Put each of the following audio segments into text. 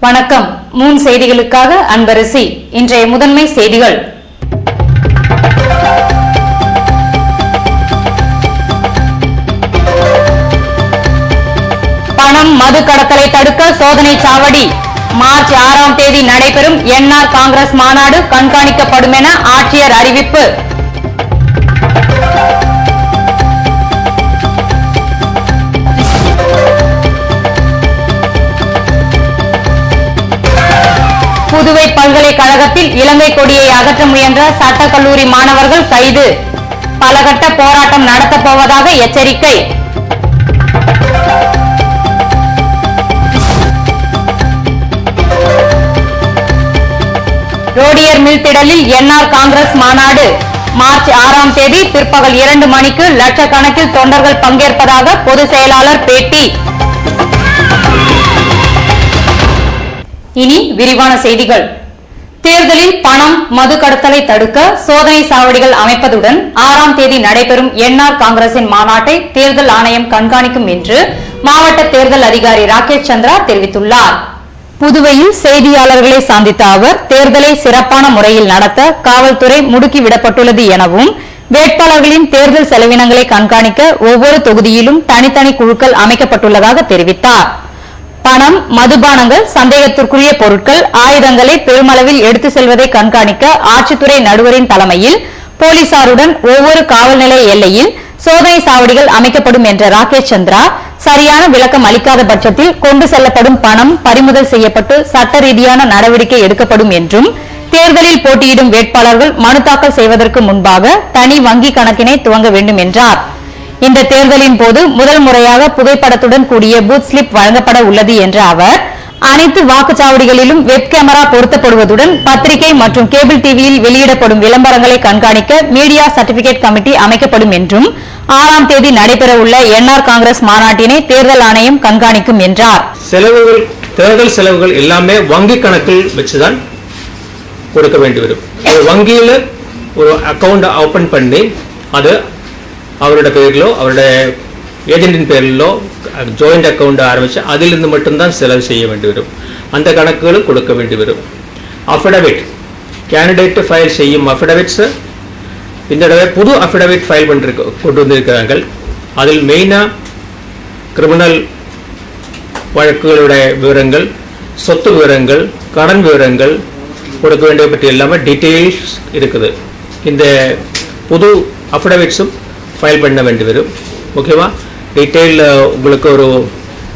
வணக்கம். மூன் செய்திகளுக்காக அன்பரசி. இன்றைய முதன்மை செய்திகள். பணம் மது கடத்தலை தடுக்க சோதனை சாவடி. மார்ச் 6ஆம் தேதி நடைபெறும் என்ஆர் காங்கிரஸ் மாநாடு கண்காணிக்கப்படும் என ஆட்சியர் அறிவிப்பு. புதுவை பல்கலைக்கழகத்தில் இலங்கை கொடியை அகற்ற முயன்ற சட்டக்கல்லூரி மாணவர்கள் கைது. பலகட்ட போராட்டம் நடத்தப் போவதாக எச்சரிக்கை. ரோடியர் மில் திடலில் என்ஆர் காங்கிரஸ் மாநாடு. மார்ச் 6ஆம் தேதி பிற்பகல் 2 மணிக்கு லட்சக்கணக்கில் தொண்டர்கள் பங்கேற்பதாக பொதுச் செயலாளர் பேட்டி. இனி விரிவான செய்திகள். தேர்தலில் பணம் மது கடத்தலை தடுக்க சோதனை சாவடிகள் அமைப்பதுடன் 6ஆம் தேதி நடைபெறும் என்ஆர் காங்கிரசின் மாநாட்டை தேர்தல் ஆணையம் கண்காணிக்கும் என்று மாவட்ட தேர்தல் அதிகாரி ராகேஷ் சந்திரா தெரிவித்துள்ளார். புதுவையில் செய்தியாளர்களை சந்தித்த அவர், தேர்தலை சிறப்பான முறையில் நடத்த காவல்துறை முடுக்கிவிடப்பட்டுள்ளது எனவும், வேட்பாளர்களின் தேர்தல் செலவினங்களை கண்காணிக்க ஒவ்வொரு தொகுதியிலும் தனித்தனி குழுக்கள் அமைக்கப்பட்டுள்ளதாக தெரிவித்தார். பணம், மதுபானங்கள், சந்தேகத்திற்குரிய பொருட்கள், ஆயுதங்களை பெருமளவில் எடுத்து செல்வதை கண்காணிக்க ஆட்சித்துறை நடுவரின் தலைமையில் போலீசாருடன் ஒவ்வொரு காவல் நிலைய எல்லையில் சோதனை சாவடிகள் அமைக்கப்படும் என்ற ராகேஷ் சந்திரா, சரியான விளக்கம் அளிக்காத பட்சத்தில் கொண்டு செல்லப்படும் பணம் பறிமுதல் செய்யப்பட்டு சட்ட ரீதியான நடவடிக்கை எடுக்கப்படும் என்றும், தேர்தலில் போட்டியிடும் வேட்பாளர்கள் மனு தாக்கல் செய்வதற்கு முன்பாக தனி வங்கி கணக்கினை துவங்க வேண்டும் என்றார். இந்த தேர்தலின் போது முதல் முறையாக புகைப்படத்துடன் கூடிய பூத் ஸ்லிப் வழங்கப்பட உள்ளது என்ற அவர், அனைத்து வாக்குச்சாவடிகளிலும் வெப் கேமரா பொருத்தப்படுவதுடன் பத்திரிகை மற்றும் கேபிள் டிவியில் வெளியிடப்படும் விளம்பரங்களை கண்காணிக்க மீடியா சர்டிபிகேட் கமிட்டி அமைக்கப்படும் என்றும், 6ஆம் தேதி நடைபெற உள்ள என்ஆர் காங்கிரஸ் மாநாட்டினை தேர்தல் ஆணையம் கண்காணிக்கும் என்றார். தேர்தல் செலவுகள் எல்லாமே வங்கி கணக்கில் வச்சுதான் கொடுக்க வேண்டி வரும். வங்கியில் ஒரு அக்கௌண்ட் ஓபன் பண்ணி அது அவரோட பேரிலோ அவரோட ஏஜென்டின் பேரிலோ ஜாயிண்ட் அக்கௌண்ட் ஆரம்பிச்சு அதிலிருந்து மட்டும்தான் செலவு செய்ய வேண்டி வரும். அந்த கணக்குகளும் கொடுக்க வேண்டி வரும். அஃபிடவிட், கேண்டிடேட் ஃபைல் செய்யும் அஃபிடவிட்ஸ் இந்த தடவை புது அஃபிடவிட் ஃபைல் கொண்டு வந்திருக்கிறாங்க. அதில் மெயினாக கிரிமினல் வழக்குகளுடைய விவரங்கள், சொத்து விவரங்கள், கடன் விவரங்கள் கொடுக்க வேண்டிய பற்றி எல்லாமே டீட்டெயில்ஸ் இருக்குது. இந்த புது அஃபிடவிட்ஸும் ஃபைல் பண்ண வேண்டி வரும். ஓகேவா? டீட்டெயில் உங்களுக்கு ஒரு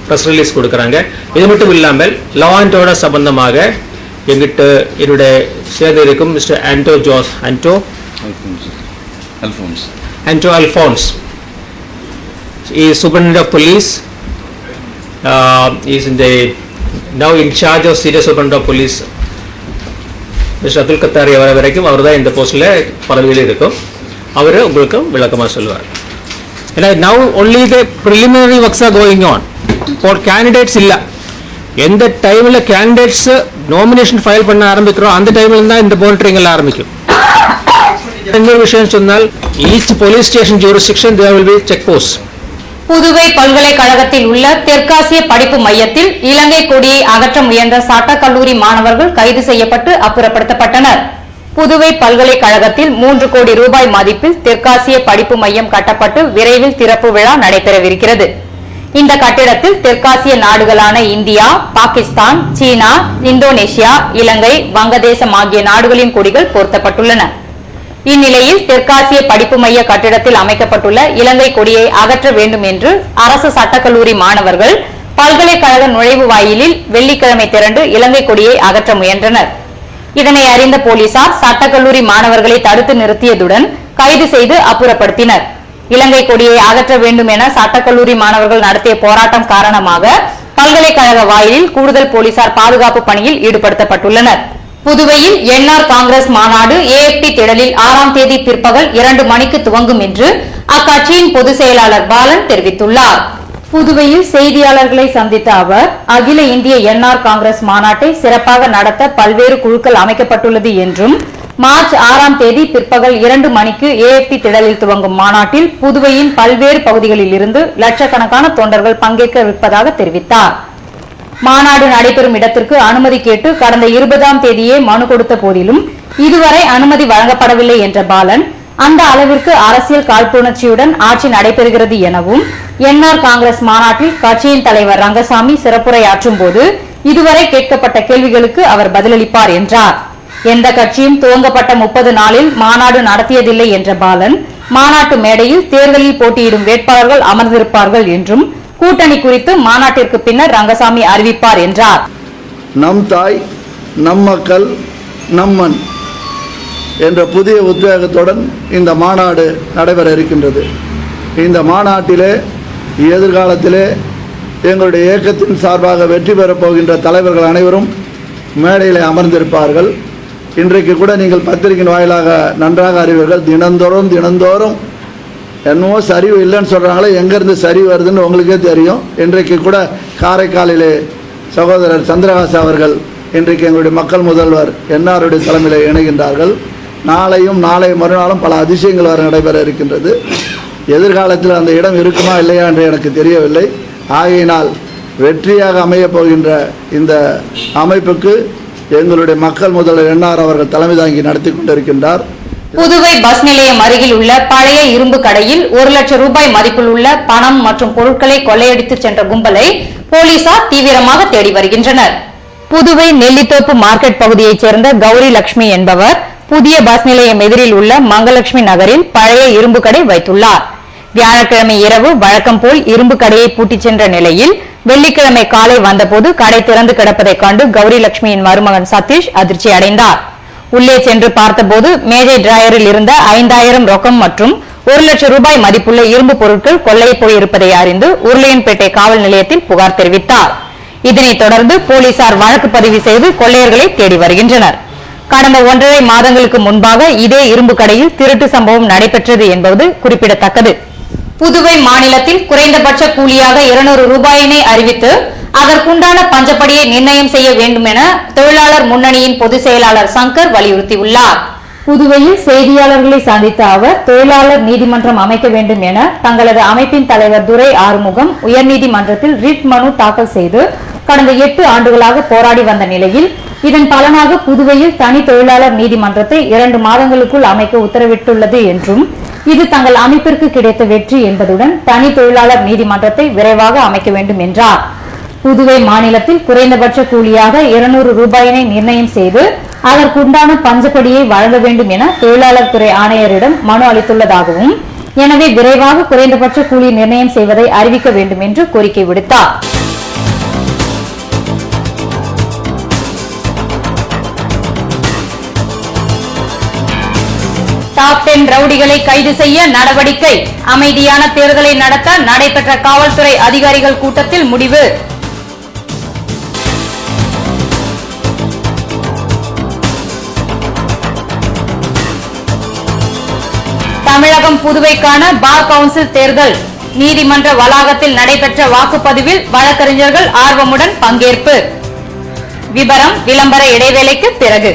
ப்ரெஸ் ரிலீஸ் கொடுக்குறாங்க. இது மட்டும் இல்லாமல் லா அண்ட் ஆர்டர் சம்பந்தமாக எங்கிட்ட என்னுடைய சேர்ந்து இருக்கும் mister Anto Alphonse is Superintendent of Police, is now in charge of Senior Superintendent of Police. Mister Abdul Qatari வர வரைக்கும் அவர் தான் இந்த போஸ்டில் பதவியில் இருக்கும். அவர் உங்களுக்கு விளக்கமாக சொல்லுவார். ஏன்னா now only the preliminary works are going on for candidates. இல்லை, எந்த டைமில் கேண்டிடேட்ஸ் நாமினேஷன் ஃபைல் பண்ண ஆரம்பிக்கிறோம் அந்த டைமில் தான் இந்த மானிட்டரிங் எல்லாம் ஆரம்பிக்கும். இன்னொரு விஷயம் சொன்னால், each police station jurisdiction there will be check posts. Puduvai பல்கலைக்கழகத்தில் உள்ள தெற்காசிய படிப்பு மையத்தில் இலங்கை கொடியை அகற்ற முயன்ற சட்டக்கல்லூரி மாணவர்கள் கைது செய்யப்பட்டு அப்புறப்படுத்தப்பட்டனர். புதுவை பல்கலைக்கழகத்தில் 3 கோடி ரூபாய் மதிப்பில் தெற்காசிய படிப்பு மையம் கட்டப்பட்டு விரைவில் திறப்பு விழா நடைபெறவிருக்கிறது. இந்த கட்டிடத்தில் தெற்காசிய நாடுகளான இந்தியா, பாகிஸ்தான், சீனா, இந்தோனேஷியா, இலங்கை, வங்கதேசம் ஆகிய நாடுகளின் கொடிகள் பொருத்தப்பட்டுள்ளன. இந்நிலையில் தெற்காசிய படிப்பு மைய கட்டிடத்தில் அமைக்கப்பட்டுள்ள இலங்கை கொடியை அகற்ற வேண்டும் என்று அரசு சட்டக்கல்லூரி மாணவர்கள் பல்கலைக்கழக நுழைவு வாயிலில் வெள்ளிக்கிழமை திரண்டு இலங்கை கொடியை அகற்ற முயன்றனர். இதனை அறிந்த போலீசார் சட்டக்கல்லூரி மாணவர்களை தடுத்து நிறுத்தியதுடன் கைது செய்து அப்புறப்படுத்தினர். இலங்கை கொடியை அகற்ற வேண்டும் என சட்டக்கல்லூரி மாணவர்கள் நடத்திய போராட்டம் காரணமாக பல்கலைக்கழக வாயிலில் கூடுதல் போலீசார் பாதுகாப்பு பணியில் ஈடுபடுத்தப்பட்டுள்ளனர். புதுவையில் என்ஆர் காங்கிரஸ் மாநாடு ஏஎப்டி திடலில் 6ஆம் தேதி பிற்பகல் 2 மணிக்கு துவங்கும் என்று அக்கட்சியின் பொதுச் செயலாளர் பாலன் தெரிவித்துள்ளார். புதுவையில் செய்தியாளர்களை சந்தித்த அவர், அகில இந்திய என்ஆர் காங்கிரஸ் மாநாட்டை சிறப்பாக நடத்த பல்வேறு குழுக்கள் அமைக்கப்பட்டுள்ளது என்றும், மார்ச் 6ஆம் தேதி பிற்பகல் 2 மணிக்கு ஏஎப்டி திடலில் துவங்கும் மாநாட்டில் புதுவையின் பல்வேறு பகுதிகளில் இருந்து லட்சக்கணக்கான தொண்டர்கள் பங்கேற்க இருப்பதாக தெரிவித்தார். மாநாடு நடைபெறும் இடத்திற்கு அனுமதி கேட்டு கடந்த 20ஆம் தேதியே மனு கொடுத்த போதிலும் இதுவரை அனுமதி வழங்கப்படவில்லை என்ற பாலன், அந்த அளவிற்கு அரசியல் காழ்ப்புணர்ச்சியுடன் ஆட்சி நடைபெறுகிறது எனவும், என்ஆர் காங்கிரஸ் மாநாட்டில் கட்சியின் தலைவர் ரங்கசாமி சிறப்புரையாற்றும் போது இதுவரை கேட்கப்பட்ட கேள்விகளுக்கு அவர் பதிலளிப்பார் என்றார். எந்த கட்சியும் துவங்கப்பட்ட 30 நாளில் மாநாடு நடத்தியதில்லை என்ற பாலன், மாநாட்டு மேடையில் தேர்தலில் போட்டியிடும் வேட்பாளர்கள் அமர்ந்திருப்பார்கள் என்றும், கூட்டணி குறித்து மாநாட்டிற்கு பின்னர் ரங்கசாமி அறிவிப்பார் என்றார். நம் தாய், நம் மக்கள், நம்மன் என்ற புதிய உத்வேகத்துடன் இந்த மாநாடு நடைபெற இருக்கின்றது. இந்த மாநாட்டிலே எதிர்காலத்திலே எங்களுடைய இயக்கத்தின் சார்பாக வெற்றி பெறப் போகின்ற தலைவர்கள் அனைவரும் மேடையில் அமர்ந்திருப்பார்கள். இன்றைக்கு கூட நீங்கள் பத்திரிகையின் வாயிலாக நன்றாக அறிவீர்கள். தினந்தோறும் என்னவோ சரிவு இல்லைன்னு சொல்கிறாங்களே, எங்கேருந்து சரிவு வருதுன்னு உங்களுக்கே தெரியும். இன்றைக்கு கூட காரைக்காலிலே சகோதரர் சந்திரகாசா அவர்கள் இன்றைக்கு எங்களுடைய மக்கள் முதல்வர் என்ஆருடைய தலைமையில் இணைகின்றார்கள். நாளையும் நாளை மறுநாளும் பல அதிசயங்கள் வர நடைபெற இருக்கின்றது. எதிர்காலத்தில் அந்த இடம் இருக்குமா இல்லையா என்று எனக்கு தெரியவில்லை. ஆகையினால் வெற்றியாக அமையப் போகின்ற இந்த அமைப்புக்கு எங்களுடைய மக்கள் முதல்வர் என்ஆர் அவர்கள் தலைமை தாங்கி நடத்தி கொண்டிருக்கின்றார். புதுவை பஸ் நிலையம் அருகில் உள்ள பழைய இரும்பு கடையில் 1 லட்சம் ரூபாய் மதிப்பில் உள்ள பணம் மற்றும் பொருட்களை கொள்ளையடித்து சென்ற கும்பலை போலீசார் தீவிரமாக தேடி வருகின்றனர். புதுவை நெல்லித்தோப்பு மார்க்கெட் பகுதியைச் சேர்ந்த கௌரி லட்சுமி என்பவர் புதிய பஸ் நிலையம் எதிரில் உள்ள மங்கலட்சுமி நகரில் பழைய இரும்பு கடை வைத்துள்ளார். வியாழக்கிழமை இரவு வழக்கம் போல் இரும்பு கடையை பூட்டிச் சென்ற நிலையில் வெள்ளிக்கிழமை காலை வந்தபோது கடை திறந்து கிடப்பதைக் கண்டு கௌரி லட்சுமியின் மருமகன் சதீஷ் அதிர்ச்சி அடைந்தார். உள்ளே சென்று பார்த்தபோது மேஜை டிராயரில் இருந்த 5000 ரொக்கம் மற்றும் 1 லட்சம் ரூபாய் மதிப்புள்ள இரும்பு பொருட்கள் கொள்ளையை போயிருப்பதை அறிந்து உருளையன்பேட்டை காவல் நிலையத்தில் புகார் தெரிவித்தார். இதனைத் தொடர்ந்து போலீசார் வழக்கு பதிவு செய்து கொள்ளையர்களை தேடி வருகின்றனர். கடந்த 1.5 மாதங்களுக்கு முன்பாக இதே இரும்பு கடையில் திருட்டு சம்பவம் நடைபெற்றது என்பது குறிப்பிடத்தக்கது. புதுவை மாநிலத்தில் குறைந்தபட்ச கூலியாக 200 ரூபாயினை அறிவித்து அதற்குண்டான பஞ்சப்படியை நிர்ணயம் செய்ய வேண்டும் என தொழிலாளர் முன்னணியின் பொதுச் செயலாளர் சங்கர் வலியுறுத்தியுள்ளார். புதுவையில் செய்தியாளர்களை சந்தித்த அவர், தொழிலாளர் நீதிமன்றம் அமைக்க வேண்டும் என தங்களது அமைப்பின் தலைவர் துரை ஆறுமுகம் உயர்நீதிமன்றத்தில் ரிட் மனு தாக்கல் செய்து கடந்த 8 ஆண்டுகளாக போராடி வந்த நிலையில் இதன் பலனாக புதுவையில் தனி தொழிலாளர் நீதிமன்றத்தை 2 மாதங்களுக்குள் அமைக்க உத்தரவிட்டுள்ளது என்றும், இது தங்கள் அமைப்பிற்கு கிடைத்த வெற்றி என்பதுடன் தனி தொழிலாளர் நீதிமன்றத்தை விரைவாக அமைக்க வேண்டும் என்றார். புதுவை மாநிலத்தில் குறைந்தபட்ச கூலியாக 200 ரூபாயினை நிர்ணயம் செய்து அதற்குண்டான பஞ்சப்படியை வழங்க வேண்டும் என தொழிலாளர் துறை ஆணையரிடம் மனு அளித்துள்ளதாகவும், எனவே விரைவாக குறைந்தபட்ச கூலி நிர்ணயம் செய்வதை அறிவிக்க வேண்டும் என்று கோரிக்கை விடுத்தார். டாப் 10 ரவுடிகளை கைது செய்ய நடவடிக்கை. அமைதியான தேர்தலை நடத்த நடைபெற்ற காவல்துறை அதிகாரிகள் கூட்டத்தில் முடிவு. தமிழகம் புதுவைக்கான பார் கவுன்சில் தேர்தல். நீதிமன்ற வளாகத்தில் நடைபெற்ற வாக்குப்பதிவில் வழக்கறிஞர்கள் ஆர்வமுடன் பங்கேற்பு. விபரம் விளம்பர இடைவேளைக்கு பிறகு.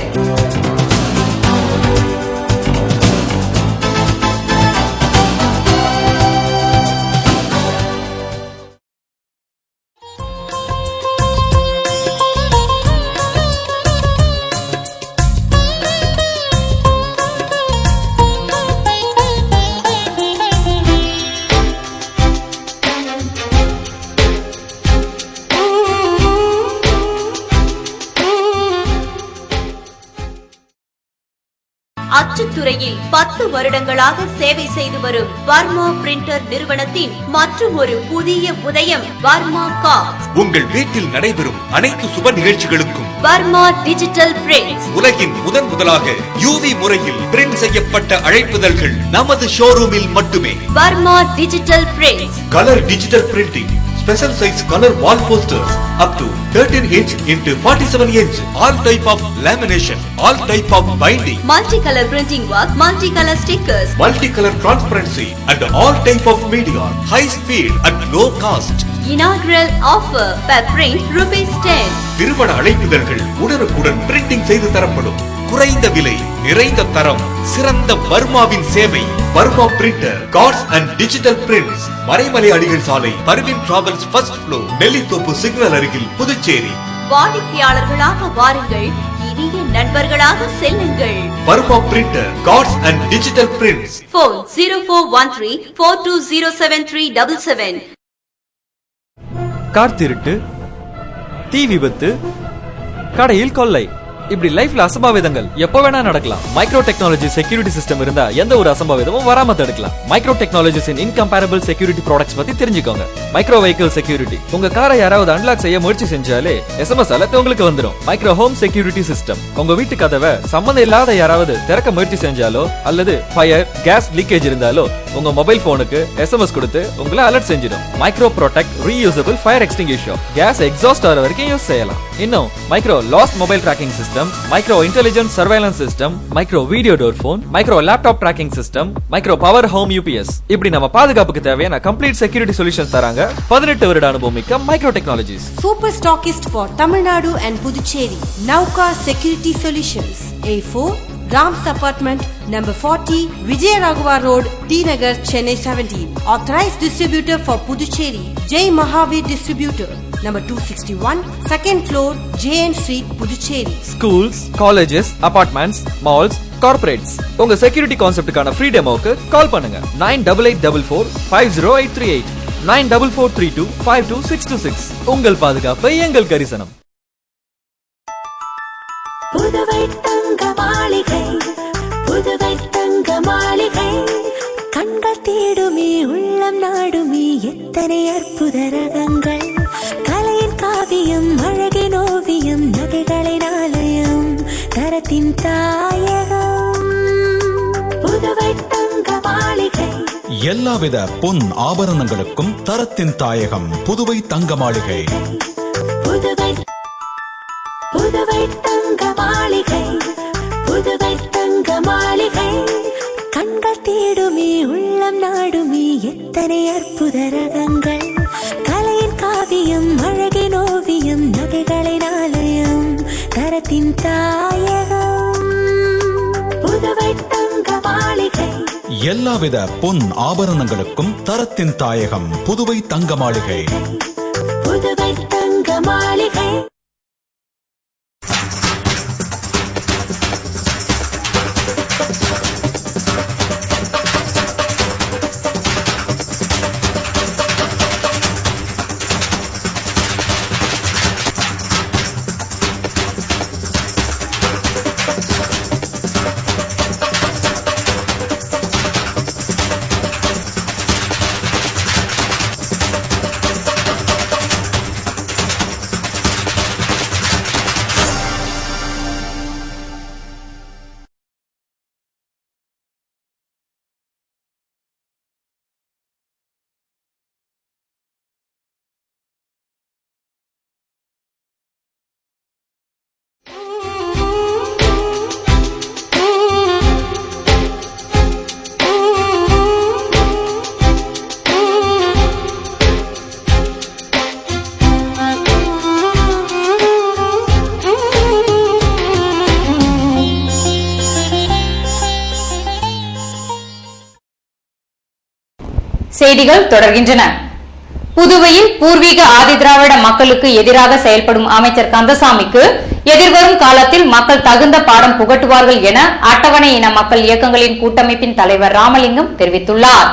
அச்சுத்துறையில் 10 வருடங்களாக சேவை செய்து வரும் வர்மா பிரிண்டர் நிறுவனத்தின் மற்றும் ஒரு புதிய உதயம் வர்மா கார்ட்ஸ். உங்கள் வீட்டில் நடைபெறும் அனைத்து சுப நிகழ்ச்சிகளுக்கும் வர்மா டிஜிட்டல் பிரிண்ட்ஸ். உலகின் முதலாக யூவி முறையில் பிரிண்ட் செய்யப்பட்ட அழைப்புதல்கள் நமது ஷோரூமில் மட்டுமே. Varma digital prints. Colour digital printing, special size color wall posters up to 13 inch into 47 inch, all type of lamination, all type of binding, multicolor printing work, multicolor stickers, multicolor transparency and all type of media, high speed at low cost. Inaugural offer per print ₹10. திருமண அழைப்பிதழ்கள் உடனுக்குடன் printing செய்து தரப்படும். குறைந்த விலை, நிறைந்த தரம், சிறந்த வர்மாவின் சேவை. Varma printer, cards and digital prints. Maraimalai Adigal சாலை, Parveen travels first floor, Nellithope signal அருகில், புதுச்சேரி. வாடிக்கையாளர்களாக வாருங்கள், இனிய நண்பர்களாக செல்லுங்கள். Varma printer, cards and digital prints. Phone 0413420777. Car திருட்டு, தீ விபத்து, கடையில் கொள்ளை, இப்படி லைஃப்ல அசம்பாவிதங்கள் எப்ப வேணா நடக்கலாம். மைக்ரோ டெக்னாலஜி செக்யூரிட்டி சிஸ்டம் இருந்தா எந்த ஒரு அசம்பாவிதமும் வராம தடுக்கலாம். மைக்ரோ டெக்னாலஜிஸ் இன் இன்கம்பேரபிள் செக்யூரிட்டி ப்ராடக்ட்ஸ் பத்தி தெரிஞ்சுக்கோங்க. மைக்ரோ வெஹிக்கிள் செக்யூரிட்டி, உங்க காரை யாராவது அன்லாக் செய்ய முயற்சி செஞ்சாலே SMS அலர்ட் உங்களுக்கு வந்துடும். மைக்ரோ ஹோம் செக்யூரிட்டி சிஸ்டம், உங்க வீட்டு கதவை சம்பந்தம் இல்லாத யாராவது திறக்க முயற்சி செஞ்சாலோ அல்லது ஃபயர் கேஸ் லீக்கேஜ் இருந்தாலோ உங்க மொபைல் போனுக்கு SMS கொடுத்து உங்களை அலர்ட் செஞ்சிடும். Micro protect reusable fire extinguisher, gas exhaust ஆகிற வரைக்கும் யூஸ் செய்யலாம். இன்னும் micro lost mobile tracking system, micro intelligent surveillance system, micro video door phone, micro laptop tracking system, micro power home UPS, இப்படி நம்ம பாதுகாப்புக்கு தேவையான கம்ப்ளீட் செக்யூரிட்டி சொல்யூஷன்ஸ் தராங்க 18 வருட அனுபவம் மிக்க micro technologies. Super stockist for Tamil Nadu and Puducherry. Nauka Security Solutions. A4 Rams Apartment, number 40, Vijayaraghavar Road, T Nagar, Chennai 17. Authorized distributor for Puducherry, Jai Mahavir Distributor, number 261, second floor, JN Street, Puducherry. Schools, colleges, apartments, malls, corporates, உங்க security கான்செப்டுக்கான free டெமோக்கு கால் பண்ணுங்க. 9884450838, 9443252626. உங்கள் பாதுகாப்பு எங்கள் கரிசனம். புதுவை தங்க மாளிகை, புதுவை தங்க மாளிகை, கண்கள் தேடுமே உள்ளம் நாடுமே எத்தனை அற்புத ரகங்கள், கலையின் காவியம் அழகின் ஓவியம் நகைகளின் ஆலயம் தரத்தின் தாயகம் புதுவை தங்க மாளிகை. எல்லாவித பொன் ஆபரணங்களுக்கும் தரத்தின் தாயகம் புதுவை தங்க மாளிகை. புதுவை புதுவை தங்க மாளிகை, புதுவை தங்க மாளிகை, கண்கள் தேடுமே உள்ளம் நாடுமே எத்தனை அற்புத ரகங்கள், கலையின் காவியம் அழகின் ஓவியம் நகைகளின் ஆலயம் தரத்தின் தாயகம் புதுவை தங்க மாளிகை. எல்லாவித பொன் ஆபரணங்களுக்கும் தரத்தின் தாயகம் புதுவை தங்க மாளிகை. புதுவை தங்க மாளிகை. செய்திகள் தொடர்கின்றன. புதுவையில் பூர்வீக ஆதிதிராவிட மக்களுக்கு எதிராக செயல்படும் அமைச்சர் கந்தசாமிக்கு எதிர்வரும் காலத்தில் மக்கள் தகுந்த பாடம் புகட்டுவார்கள் என அட்டவணை இன மக்கள் இயக்கங்களின் கூட்டமைப்பின் தலைவர் ராமலிங்கம் தெரிவித்துள்ளார்.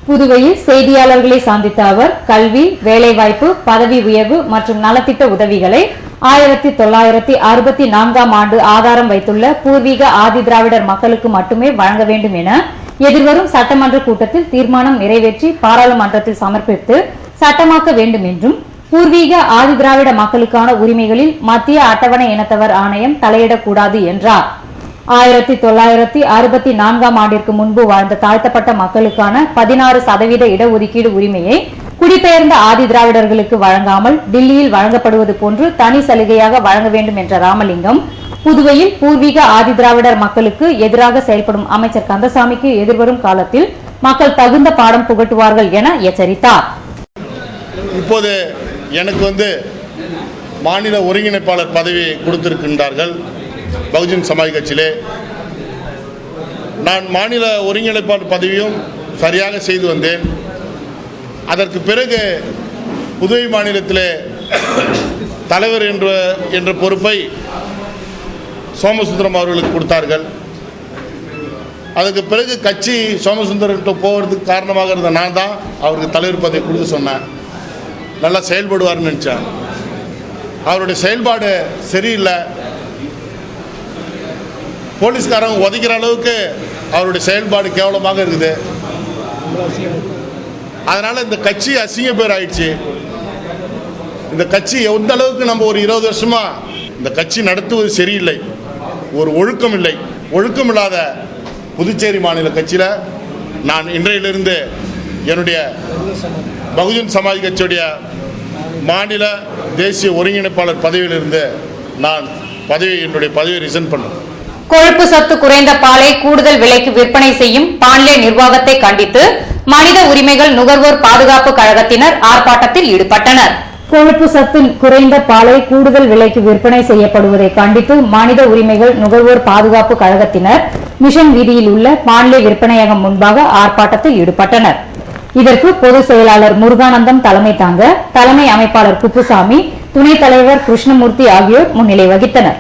புதுவையில் செய்தியாளர்களை சந்தித்த அவர் கல்வி, வேலைவாய்ப்பு, பதவி உயர்வு மற்றும் நலத்திட்ட உதவிகளை 1964ஆம் ஆண்டு ஆதாரம் வைத்துள்ள பூர்வீக ஆதிதிராவிடர் மக்களுக்கு மட்டுமே வழங்க வேண்டும் என எதிர்வரும் சட்டமன்ற கூட்டத்தில் தீர்மானம் நிறைவேற்றி பாராளுமன்றத்தில் சமர்ப்பித்து சட்டமாக்க வேண்டும் என்றும், பூர்வீக ஆதிதிராவிட மக்களுக்கான உரிமைகளில் மத்திய அட்டவணை இனத்தவர் ஆணையம் தலையிடக்கூடாது என்றார். 1964ஆம் ஆண்டிற்கு முன்பு வாழ்ந்த தாழ்த்தப்பட்ட மக்களுக்கான 16% இடஒதுக்கீடு உரிமையை குடிபெயர்ந்த ஆதிதிராவிடர்களுக்கு வழங்காமல் டில்லியில் வழங்கப்படுவது போன்று தனி சலுகையாக வழங்க வேண்டும் என்ற ராமலிங்கம், புதுவையில் பூர்வீக ஆதிதிராவிடர் மக்களுக்கு எதிராக செயல்படும் அமைச்சர் கந்தசாமிக்கு எதிர்வரும் காலத்தில் மக்கள் தகுந்த பாடம் புகட்டுவார்கள் என எச்சரித்தார். இப்போது எனக்கு மாநில ஒருங்கிணைப்பாளர் பதவி கொடுத்திருக்கின்றார்கள் பகுஜன் சமாஜ் கட்சியிலே. நான் மாநில ஒருங்கிணைப்பாளர் பதவியும் சரியாக செய்து வந்தேன். அதற்கு பிறகு புதுவை மாநிலத்திலே தலைவர் என்ற பொறுப்பை சோமசுந்தரம் அவர்களுக்கு கொடுத்தார்கள். அதுக்கு பிறகு கட்சி சோமசுந்தரர்கிட்ட போகிறதுக்கு காரணமாக இருந்த நான் தான் அவருக்கு தலைவர் பதவி கொடுக்க சொன்னேன். நல்லா செயல்படுவார்னு நினச்சேன். அவருடைய செயல்பாடு சரியில்லை. போலீஸ்காரங்க உதைக்கிற அளவுக்கு அவருடைய செயல்பாடு கேவலமாக இருக்குது. அதனால் இந்த கட்சி அசிங்க பேர் ஆயிடுச்சு. இந்த கட்சி எந்த அளவுக்கு நம்ம ஒரு 20 வருஷமாக இந்த கட்சி நடத்துவது சரியில்லை. ஒரு ஒழுக்கம் இல்லை. ஒழுக்கம் இல்லாத புதுச்சேரி மாநில கட்சியில் நான் இன்றையிலிருந்து என்னுடைய பகுஜன் சமாஜ் கட்சியுடைய மாநில தேசிய ஒருங்கிணைப்பாளர் பதவியிலிருந்து நான் என்னுடைய பதவியை ரிசைன் பண்ணேன். கொழுப்பு சத்து குறைந்த பாலை கூடுதல் விலைக்கு விற்பனை செய்யும் பாண்லே நிர்வாகத்தை கண்டித்து மனித உரிமைகள் நுகர்வோர் பாதுகாப்பு கழகத்தினர் ஆர்ப்பாட்டத்தில் ஈடுபட்டனர். கொழுப்பு சத்து குறைந்த பாலை கூடுதல் விலைக்கு விற்பனை செய்யப்படுவதை கண்டித்து மனித உரிமைகள் நுகர்வோர் பாதுகாப்பு கழகத்தினர் மிஷன் வீதியில் உள்ள பாண்லே விற்பனையகம் முன்பாக ஆர்ப்பாட்டத்தில் ஈடுபட்டனர். இதற்கு பொதுச் செயலாளர் முருகானந்தம் தலைமை தாங்க தலைமை அமைப்பாளர் குப்புசாமி, துணைத் தலைவர் கிருஷ்ணமூர்த்தி ஆகியோர் முன்னிலை வகித்தனர்.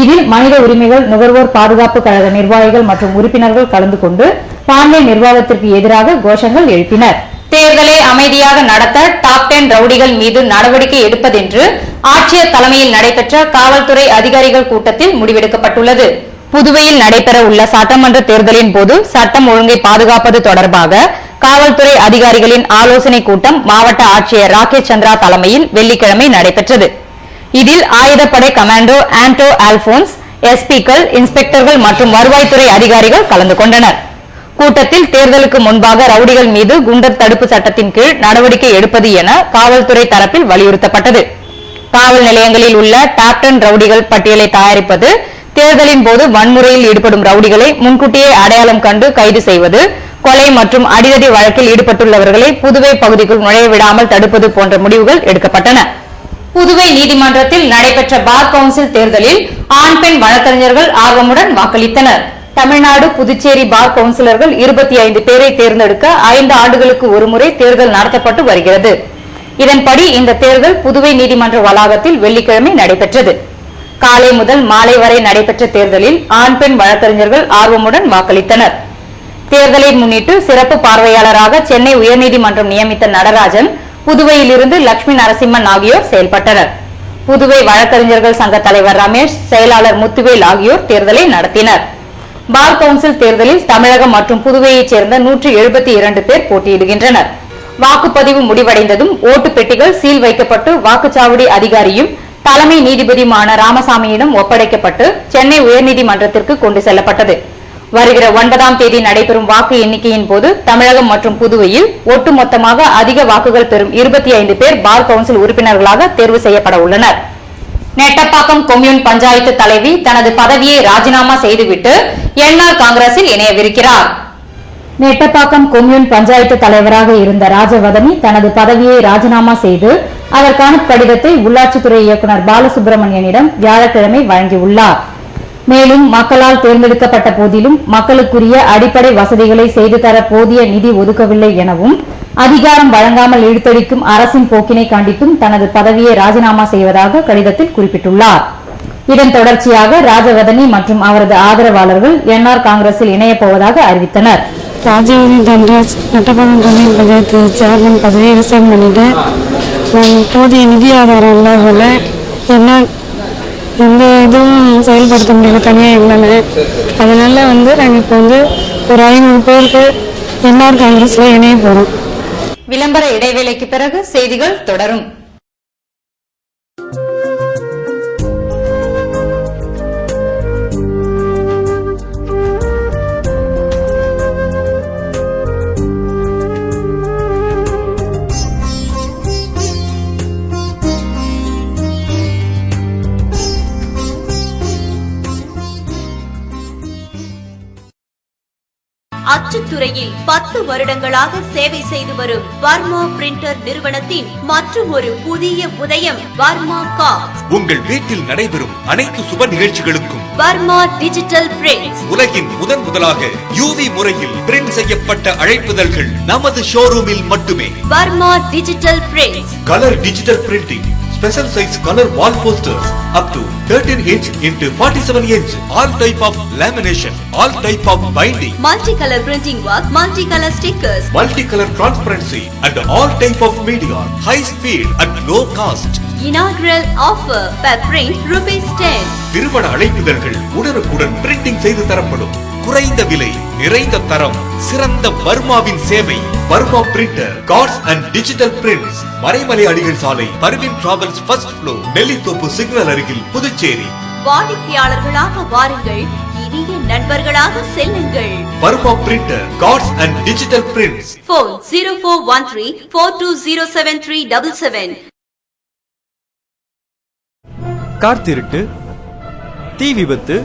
இதில் மனித உரிமைகள் நுகர்வோர் பாதுகாப்பு கழக நிர்வாகிகள் மற்றும் உறுப்பினர்கள் கலந்து கொண்டு பாண்லே நிர்வாகத்திற்கு எதிராக கோஷங்கள் எழுப்பினர். தேர்தலை அமைதியாக நடத்த டாப் 10 ரவுடிகள் மீது நடவடிக்கை எடுப்பதென்று ஆட்சியர் தலைமையில் நடைபெற்ற காவல்துறை அதிகாரிகள் கூட்டத்தில் முடிவெடுக்கப்பட்டுள்ளது. புதுவையில் நடைபெற உள்ள சட்டமன்ற தேர்தலின் போது சட்டம் ஒழுங்கை பாதுகாப்பது தொடர்பாக காவல்துறை அதிகாரிகளின் ஆலோசனை கூட்டம் மாவட்ட ஆட்சியர் ராகேஷ் சந்திரா தலைமையில் வெள்ளிக்கிழமை நடைபெற்றது. இதில் ஆயுதப்படை கமாண்டோ ஆண்டோ ஆல்போன்ஸ், எஸ்பிக்கள், இன்ஸ்பெக்டர்கள் மற்றும் வருவாய்த்துறை அதிகாரிகள் கலந்து கொண்டனர். கூட்டத்தில் தேர்தலுக்கு முன்பாக ரவுடிகள் மீது குண்டர் தடுப்பு சட்டத்தின் கீழ் நடவடிக்கை எடுப்பது என காவல்துறை தரப்பில் வலியுறுத்தப்பட்டது. காவல் நிலையங்களில் உள்ள டாப் 10 ரவுடிகள் பட்டியலை தயாரிப்பது, தேர்தலின் போது வன்முறையில் ஈடுபடும் ரவுடிகளை முன்கூட்டியே அடையாளம் கண்டு கைது செய்வது, கொலை மற்றும் அடிதடி வழக்கில் ஈடுபட்டுள்ளவர்களை புதுவை பகுதிக்குள் நுழைய விடாமல் தடுப்பது போன்ற முடிவுகள் எடுக்கப்பட்டன. புதுவை நீதிமன்றத்தில் நடைபெற்ற பார் கவுன்சில் தேர்தலில் ஆண் பெண் வழக்கறிஞர்கள் ஆர்வமுடன் வாக்களித்தனர். தமிழ்நாடு புதுச்சேரி பார் கவுன்சிலர்கள் 25 பேரை தேர்ந்தெடுக்க 5 ஆண்டுகளுக்கு ஒருமுறை தேர்தல் நடத்தப்பட்டு வருகிறது. இதன்படி இந்த தேர்தல் புதுவை நீதிமன்ற வளாகத்தில் வெள்ளிக்கிழமை நடைபெற்றது. காலை முதல் மாலை வரை நடைபெற்ற தேர்தலில் ஆண் பெண் வழக்கறிஞர்கள் ஆர்வமுடன் வாக்களித்தனர். தேர்தலை முன்னிட்டு சிறப்பு பார்வையாளராக சென்னை உயர்நீதிமன்றம் நியமித்த நடராஜன், புதுவையிலிருந்து லட்சுமி நரசிம்மன் ஆகியோர் செயல்பட்டனர். புதுவை வழக்கறிஞர்கள் சங்க தலைவர் ரமேஷ், செயலாளர் முத்துவேல் ஆகியோர் தேர்தலை நடத்தினர். பார் கவுன்சில் தேர்தலில் தமிழகம் மற்றும் புதுவையைச் சேர்ந்த 172 பேர் போட்டியிடுகின்றனர். வாக்குப்பதிவு முடிவடைந்ததும் ஓட்டு பெட்டிகள் சீல் வைக்கப்பட்டு வாக்குச்சாவடி அதிகாரியும் தலைமை நீதிபதியுமான ராமசாமியிடம் ஒப்படைக்கப்பட்டு சென்னை உயர்நீதிமன்றத்திற்கு கொண்டு செல்லப்பட்டது. வருகிற 9ஆம் தேதி நடைபெறும் வாக்கு எண்ணிக்கையின் போது தமிழகம் மற்றும் புதுவையில் ஒட்டுமொத்தமாக அதிக வாக்குகள் பெறும் 25 பேர் பார் கவுன்சில் உறுப்பினர்களாக தேர்வு செய்யப்பட உள்ளனர். நெட்டப்பாக்கம் கொம்யூன் பஞ்சாயத்து தலைவி தனது பதவியை ராஜினாமா செய்துவிட்டு என்ஆர் காங்கிரஸில் இணையவிருக்கிறார். நெட்டப்பாக்கம் கொம்யூன் பஞ்சாயத்து தலைவராக இருந்த ராஜவதனி தனது பதவியை ராஜினாமா செய்து அதற்கான கடிதத்தை உள்ளாட்சித்துறை இயக்குநர் பாலசுப்ரமணியனிடம் வியாழக்கிழமை வழங்கியுள்ளார். மேலும் மக்களால் தேர்ந்தெடுக்கப்பட்ட போதிலும் மக்களுக்குரிய அடிப்படை வசதிகளை செய்து தர போதிய நிதி ஒதுக்கவில்லை எனவும் அதிகாரம் வழங்காமல் இழுத்தடிக்கும் அரசின் போக்கினை கண்டித்தும் தனது பதவியை ராஜினாமா செய்வதாக கடிதத்தில் குறிப்பிட்டுள்ளார். இதன் தொடர்ச்சியாக ராஜவதனி மற்றும் அவரது ஆதரவாளர்கள் என்ஆர் காங்கிரஸில் இணையப் போவதாக அறிவித்தனர். ராஜவதனி தன்ராஜ் நெட்டப்பாக்கம் கொம்யூன் பஞ்சாயத்து சேர்மன் பதவியை ரிசைன் பண்ணிட்டேன். போதிய நிதி ஆதாரம் இல்லாதனால என்ன எந்த இதுவும் செயல்படுத்த முடியல தனியாக எங்களால். அதனால நாங்கள் இப்போ ஒரு 500 பேருக்கு என்ஆர் காங்கிரஸில் இணைய போகிறோம். விளம்பர இடைவேளைக்கு பிறகு செய்திகள் தொடரும். அச்சுத்துறையில் 10 வருடங்களாக சேவை செய்து வரும் வர்மா பிரிண்டர் நிறுவனத்தின் மற்றும் ஒரு புதிய உதயம் வர்மா கார்ட்ஸ். உங்கள் வீட்டில் நடைபெறும் அனைத்து சுப நிகழ்ச்சிகளுக்கும் வர்மா டிஜிட்டல் பிரிண்ட்ஸ். உலகின் முதலாக UV முறையில் பிரிண்ட் செய்யப்பட்ட அழைப்புதல்கள் நமது ஷோரூமில் மட்டுமே. Varma digital prints. Colour digital printing, special size color wall posters up to 13 inch into 47 inch, all type of lamination, all type of binding, multicolor printing work, multicolor stickers, multicolor transparency and all type of media, high speed at low cost. Inaugural offer per print ₹10. திருமண அழைப்புதல்கள் உடனுக்குடன் printing செய்து தரப்படும். குறைந்த விலை, நிறைந்த தரம், சிறந்த வர்மாவின் சேவை. Varma printer, cards and digital prints. Maraimalai Adigal சாலை, Parveen travels first floor, Nellithope signal அருகில், புதுச்சேரி. வாடிக்கையாளர்களாக வாருங்கள், இனிய நண்பர்களாக செல்லுங்கள். Varma printer, cards and digital prints. Phone 0413 42073777. Car திருட்டு, தீ விபத்து,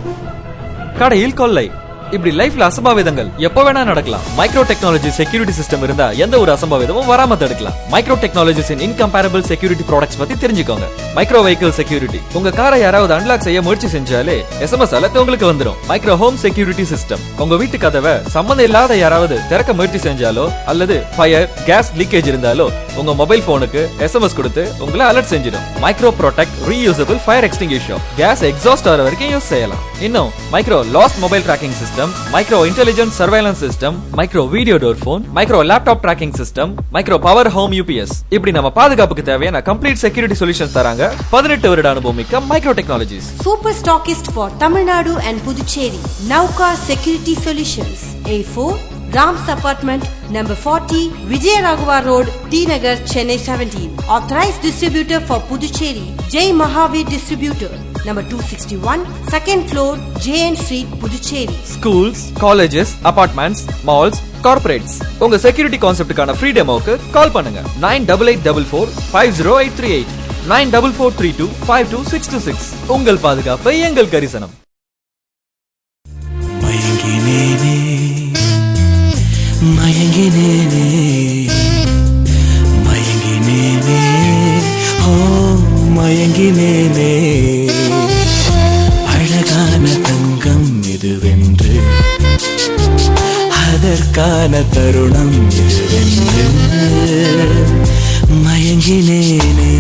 கடையில் கொள்ளை, இப்படி லைஃப்ல அசம்பாவிதங்கள் எப்ப வேணா நடக்கலாம். மைக்ரோ டெக்னாலஜி செக்யூரிட்டி சிஸ்டம் இருந்தா எந்த ஒரு அசம்பாவிதமும் வராம தடுக்கலாம். மைக்ரோ டெக்னாலஜிஸின் இன்கம்பேரபிள் செக்யூரிட்டி ப்ராடக்ட்ஸ் பத்தி தெரிஞ்சுக்கோங்க. மைக்ரோ வெஹிக்கிள் செக்யூரிட்டி, உங்க காரை யாராவது அன்லாக் செய்ய முயற்சி செஞ்சாலே SMS அலர்ட் உங்களுக்கு வந்துடும். மைக்ரோ ஹோம் செக்யூரிட்டி சிஸ்டம், உங்க வீட்டு கதவை சம்பந்தம் இல்லாத யாராவது திறக்க முயற்சி செஞ்சாலோ அல்லது ஃபயர் கேஸ் லீக்கேஜ் இருந்தாலோ உங்க மொபைல் போனுக்கு SMS கொடுத்து உங்களை அலர்ட் செஞ்சிடும். Micro protect reusable fire extinguisher, gas exhaust ஆகிற வரைக்கும் யூஸ் செய்யலாம். இன்னும் micro lost mobile tracking system, micro intelligent surveillance system, micro video door phone, micro laptop tracking system, micro power home UPS, இப்படி நம்ம பாதுகாப்புக்கு தேவையான கம்ப்ளீட் செக்யூரிட்டி சொல்யூஷன்ஸ் தராங்க 18 வருட அனுபவம் மிக்க micro technologies. Super stockist for Tamil Nadu and Puducherry, Nauka Security Solutions, A4 Rams Apartment, number 40, Vijayaraghavar Road, T Nagar, Chennai 17. Authorized distributor for Puducherry, Jai Mahavir Distributor, number 261, second floor, JN Street, Puducherry. Schools, colleges, apartments, malls, corporates, உங்க security கான்செப்டுக்கான free டெமோக்கு கால் பண்ணுங்க. 9844508338, 9443252626. உங்கள் பாதுகாப்பு எங்கள் கரிசனம். மயங்கினேனே மயங்கினேனே ஓ மயங்கினேனே, அழகான தங்கம் இதுவென்று, அதற்கான தருணம் இதுவென்று மயங்கினேனே.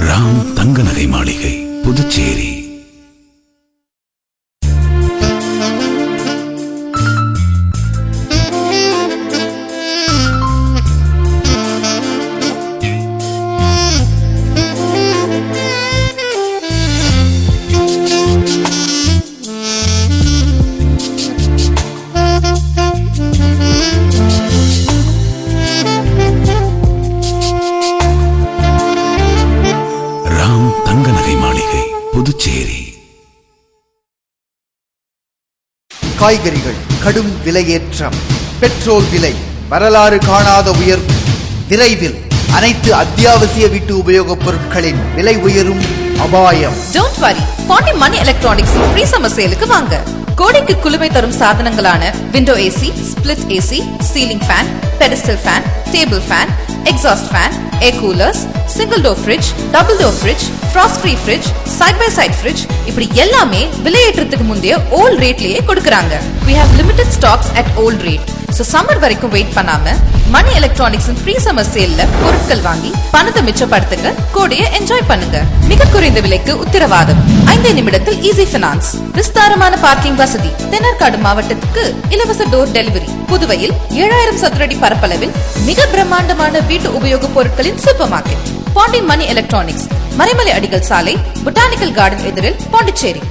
ராம் தங்க நகை மாளிகை, புதுச்சேரி. புதுச்சேரி. காய்கறிகள் கடும் விலையேற்றம், பெட்ரோல் விலை வரலாறு காணாத உயர்வு. விரைவில் அனைத்து அத்தியாவசிய வீட்டு உபயோகப் பொருட்களின் விலை உயரும் அபாயம். Don't worry, Pondi Money Electronics free summer sale-க்கு வாங்க. கோடைக்கு குளுமை தரும் சாதனங்களான window AC, split AC, ceiling fan, pedestal fan, table fan, exhaust fan, air coolers, single door fridge, double door fridge, frost free fridge, side by side fridge, இப்படி எல்லாமே விலையேற்றத்துக்கு முந்தைய volt ரேட்லயே கொடுக்கறாங்க. We have limited stocks at old rate. So summer வரைக்கும் wait பண்ணாம மணி electronics free summer சேல்ல பொருட்கள் வாங்கி பணத்தை மிச்சப்படுத்துங்க, கோடையை என்ஜாய் பண்ணுங்க. மிக குறைந்த விலைக்கு உத்தரவாதம். 5 நிமிடத்தில் ஈஸி பினான்ஸ், விஸ்தாரமான பார்க்கிங் வசதி, தென்னார்காடு மாவட்டத்துக்கு இலவச டோர் டெலிவரி. புதுவையில் 7000 சதுரடி பரப்பளவில் மிக பிரம்மாண்டமான வீட்டு உபயோக பொருட்களின் சூப்பர் மார்க்கெட். பாண்டி மணி எலக்ட்ரானிக்ஸ், மறைமலை அடிகள் சாலை, பொட்டானிக்கல் கார்டன் எதிரில், பாண்டிச்சேரி.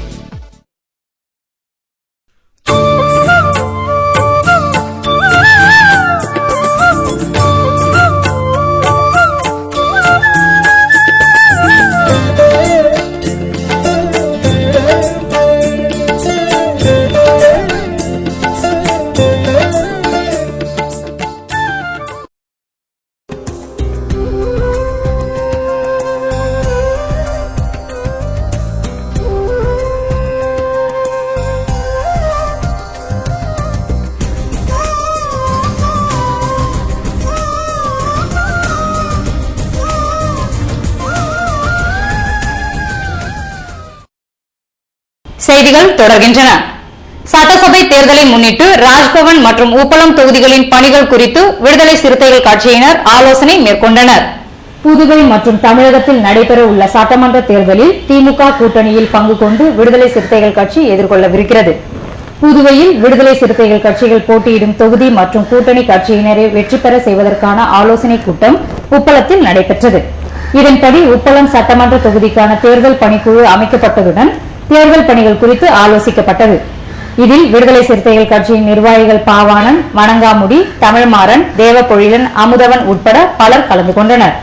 செய்திகள் தொடர்கின்றன. சட்டசபை தேர்தலை முன்னிட்டு ராஜ்பவன் மற்றும் உப்பளம் தொகுதிகளின் பணிகள் குறித்து விடுதலை சிறுத்தைகள் கட்சியினர் ஆலோசனை மேற்கொண்டனர். புதுவை மற்றும் தமிழகத்தில் நடைபெற உள்ள சட்டமன்ற தேர்தலில் திமுக கூட்டணியில் பங்கு கொண்டு விடுதலை சிறுத்தைகள் கட்சி எதிர்கொள்ளவிருக்கிறது. புதுவையில் விடுதலை சிறுத்தைகள் கட்சிகள் போட்டியிடும் தொகுதி மற்றும் கூட்டணி கட்சியினரை வெற்றி பெற செய்வதற்கான ஆலோசனை கூட்டம் உப்பளத்தில் நடைபெற்றது. இதன்படி உப்பளம் சட்டமன்ற தொகுதிக்கான தேர்தல் பணிக்குழு அமைக்கப்பட்டதுடன் தேர்தல் பணிகள் குறித்து ஆலோசிக்கப்பட்டது. இதில் விடுதலை சிறுத்தைகள் கட்சியின் நிர்வாகிகள் பாவாணன், வணங்காமுடி, தமிழ்மாறன், தேவபொழிலன், அமுதவன் உட்பட பலர் கலந்து கொண்டனர்.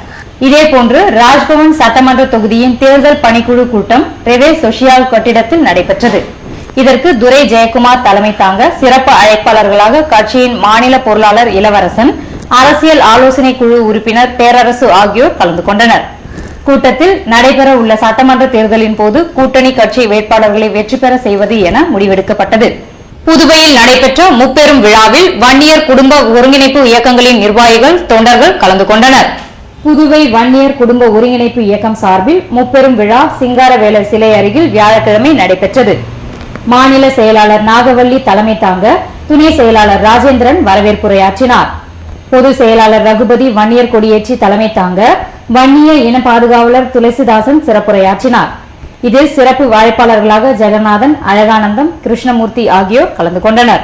இதேபோன்று ராஜ்பவன் சட்டமன்ற தொகுதியின் தேர்தல் பணிக்குழு கூட்டம் ரெவே சோஷியால் கட்டிடத்தில் நடைபெற்றது. இதற்கு துரை ஜெயக்குமார் தலைமை தாங்க சிறப்பு அழைப்பாளர்களாக கட்சியின் மாநில பொருளாளர் இளவரசன், அரசியல் ஆலோசனை குழு உறுப்பினர் பேரரசு ஆகியோர் கலந்து கொண்டனர். கூட்டத்தில் நடைபெற உள்ள சட்டமன்ற தேர்தலின் போது கூட்டணி கட்சி வேட்பாளர்களை வெற்றி பெற செய்வது என முடிவெடுக்கப்பட்டது. புதுவையில் நடைபெற்ற முப்பெரும் விழாவில் வன்னியர் குடும்ப ஒருங்கிணைப்பு இயக்கங்களின் நிர்வாகிகள், தொண்டர்கள் கலந்து கொண்டனர். புதுவை வன்னியர் குடும்ப ஒருங்கிணைப்பு இயக்கம் சார்பில் முப்பெரும் விழா சிங்காரவேலர் சிலை அருகில் வியாழக்கிழமை நடைபெற்றது. மாநில செயலாளர் நாகவல்லி தலைமை தாங்க துணை செயலாளர் ராஜேந்திரன் வரவேற்புரையாற்றினார். பொதுச் செயலாளர் ரகுபதி வன்னியர் கொடியேற்றி தலைமை தாங்க வன்னிய இன பாதுகாவலர் துளசிதாசன் சிறப்புரையாற்றினார். இதில் சிறப்பு அழைப்பாளர்களாக ஜெகநாதன், அழகானந்தம், கிருஷ்ணமூர்த்தி ஆகியோர் கலந்து கொண்டனர்.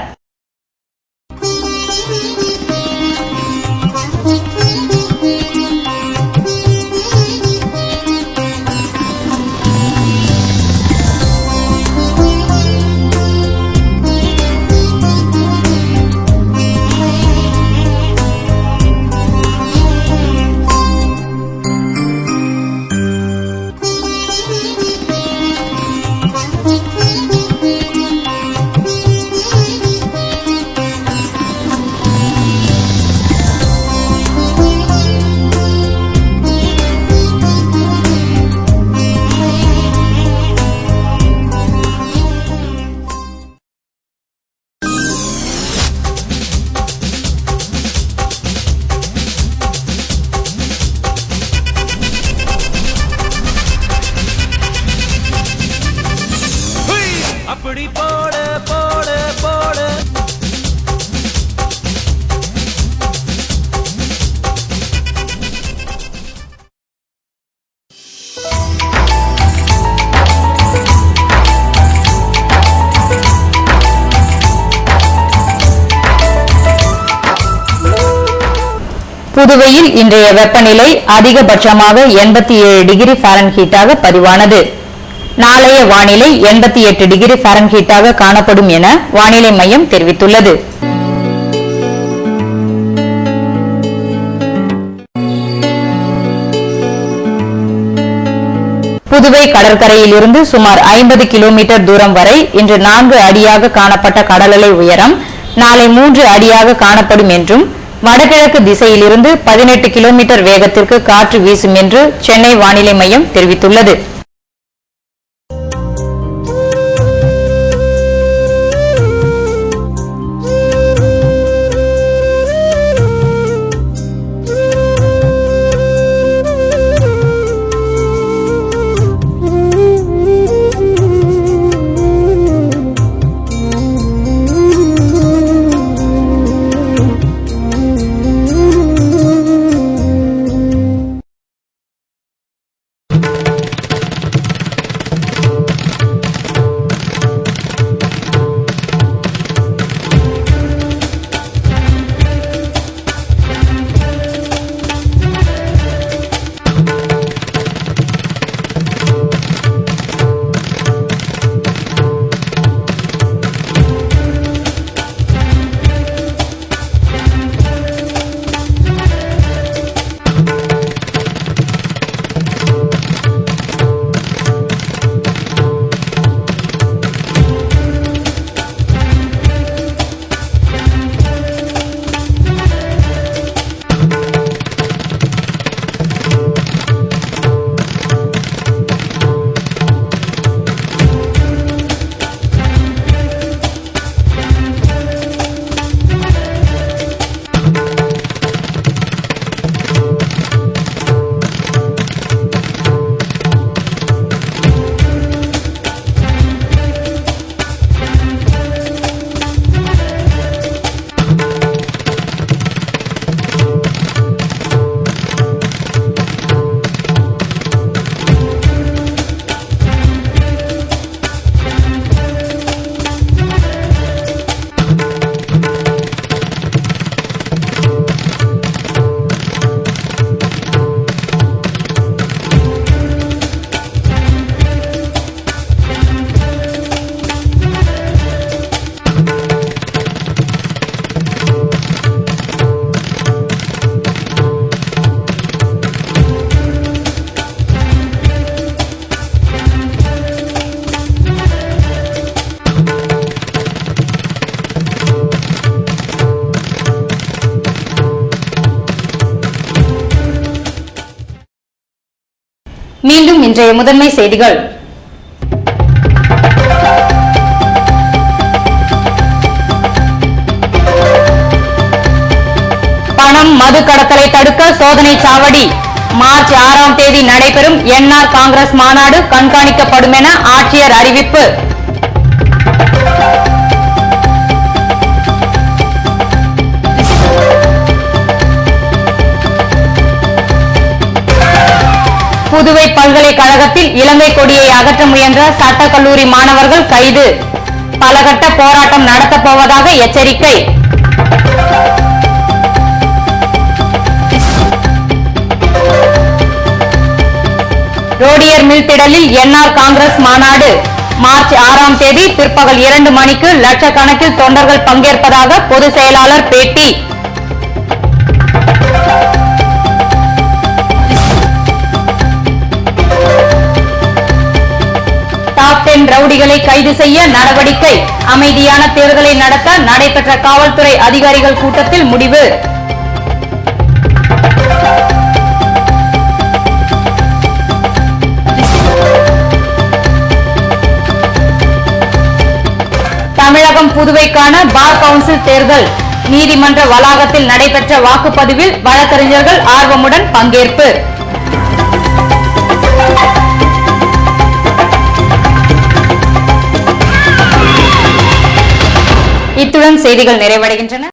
புதுவையில் இன்றைய வெப்பநிலை அதிகபட்சமாக 87 டிகிரி ஃபாரன்ஹீட்டாக பதிவானது. நாளைய வானிலை 88 டிகிரி ஃபாரன்ஹீட்டாக காணப்படும் என வானிலை மையம் தெரிவித்துள்ளது. புதுவை கடற்கரையில் இருந்து சுமார் 50 கிலோமீட்டர் தூரம் வரை இன்று 4 அடியாக காணப்பட்ட கடலலை உயரம் நாளை 3 அடியாக காணப்படும் என்றும், வடகிழக்கு திசையிலிருந்து 18 கிலோமீட்டர் வேகத்திற்கு காற்று வீசும் என்று சென்னை வானிலை மையம் தெரிவித்துள்ளது. மீண்டும் இன்றைய முதன்மை செய்திகள். பணம் மது கடத்தலை தடுக்க சோதனை சாவடி. மார்ச் 6ஆம் தேதி நடைபெறும் என்ஆர் காங்கிரஸ் மாநாடு கண்காணிக்கப்படும் என ஆட்சியர் அறிவிப்பு. புதுவை பல்கலைக்கழகத்தில் இலங்கை கொடியை அகற்ற முயன்ற சட்டக்கல்லூரி மாணவர்கள் கைது. பலகட்ட போராட்டம் நடத்தப் போவதாக எச்சரிக்கை. ரோடியர் மில் திடலில் என்ஆர் காங்கிரஸ் மாநாடு. மார்ச் 6ஆம் தேதி பிற்பகல் 2 மணிக்கு லட்சக்கணக்கில் தொண்டர்கள் பங்கேற்பதாக பொதுச் செயலாளர் பேட்டி. டாப் 10 ரவுடிகளை கைது செய்ய நடவடிக்கை. அமைதியான தேர்தலை நடத்த நடைபெற்ற காவல்துறை அதிகாரிகள் கூட்டத்தில் முடிவு. தமிழகம் புதுவைக்கான பார் கவுன்சில் தேர்தல். நீதிமன்ற வளாகத்தில் நடைபெற்ற வாக்குப்பதிவில் வழக்கறிஞர்கள் ஆர்வமுடன் பங்கேற்பு. இத்துடன் செய்திகள் நிறைவடைகின்றன.